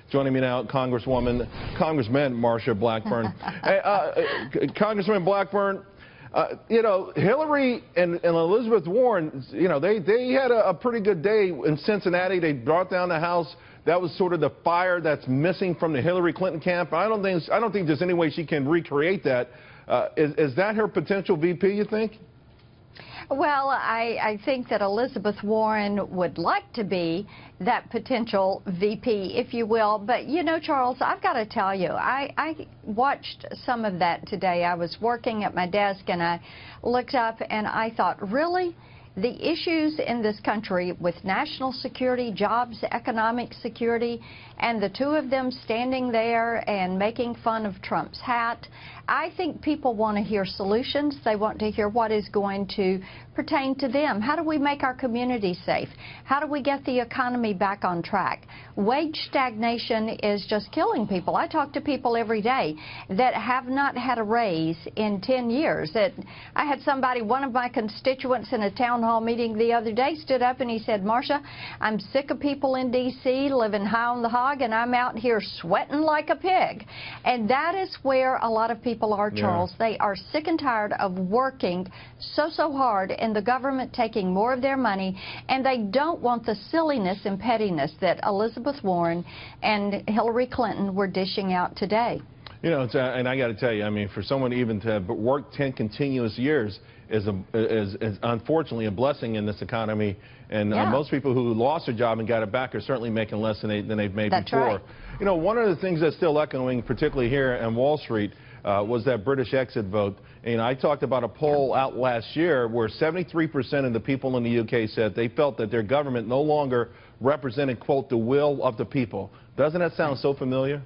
Joining me now, Congressman Marsha Blackburn. Hey, Congressman Blackburn, you know, Hillary and Elizabeth Warren, you know, they had a pretty good day in Cincinnati. They brought down the House. That was sort of the fire that's missing from the Hillary Clinton camp. I don't think there's any way she can recreate that. Is that her potential VP, you think? Well, I think that Elizabeth Warren would like to be that potential VP, if you will. But, you know, Charles, I've got to tell you, I watched some of that today. I was working at my desk and I looked up and I thought, really? The issues in this country with national security, jobs, economic security, and the two of them standing there and making fun of Trump's hat. I think people want to hear solutions. They want to hear what is going to pertain to them. How do we make our community safe? How do we get the economy back on track? Wage stagnation is just killing people. I talk to people every day that have not had a raise in 10 years. I had somebody, one of my constituents in a town hall meeting the other day, stood up and he said, Marsha, I'm sick of people in D.C. living high on the hog, and I'm out here sweating like a pig. And that is where a lot of people are, Charles. Yeah. They are sick and tired of working so hard and the government taking more of their money, and they don't want the silliness and pettiness that Elizabeth Warren and Hillary Clinton were dishing out today. You know, and I got to tell you, I mean, for someone even to work 10 continuous years is unfortunately a blessing in this economy. And most people who lost their job and got it back are certainly making less than they've made before. Right. You know, one of the things that's still echoing, particularly here on Wall Street, was that British exit vote. And I talked about a poll out last year where 73% of the people in the UK said they felt that their government no longer represented, quote, the will of the people. Doesn't that sound so familiar?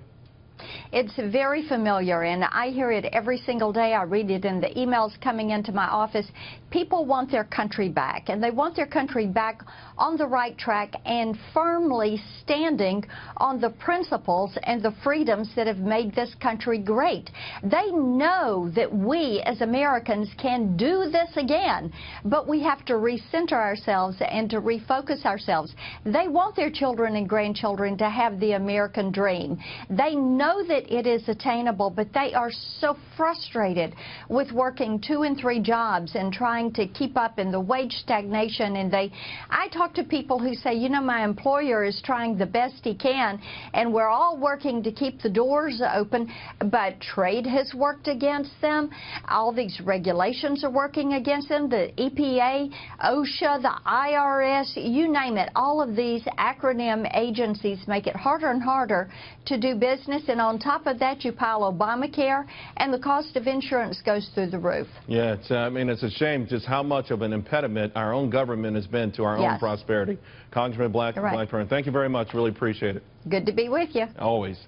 It's very familiar, and I hear it every single day. I read it in the emails coming into my office. People want their country back, and they want their country back on the right track and firmly standing on the principles and the freedoms that have made this country great. They know that we as Americans can do this again, but we have to recenter ourselves and to refocus ourselves. They want their children and grandchildren to have the American dream. They know that it is attainable, but they are so frustrated with working 2 and 3 jobs and trying to keep up in the wage stagnation. And I talk to people who say, you know, my employer is trying the best he can, and we're all working to keep the doors open, but trade has worked against them. All these regulations are working against them. The EPA, OSHA, the IRS, you name it. All of these acronym agencies make it harder and harder to do business. And on top of that, you pile Obamacare, and the cost of insurance goes through the roof. Yeah, I mean, it's a shame just how much of an impediment our own government has been to our own prosperity. Congressman Blackburn, thank you very much. Really appreciate it. Good to be with you. Always.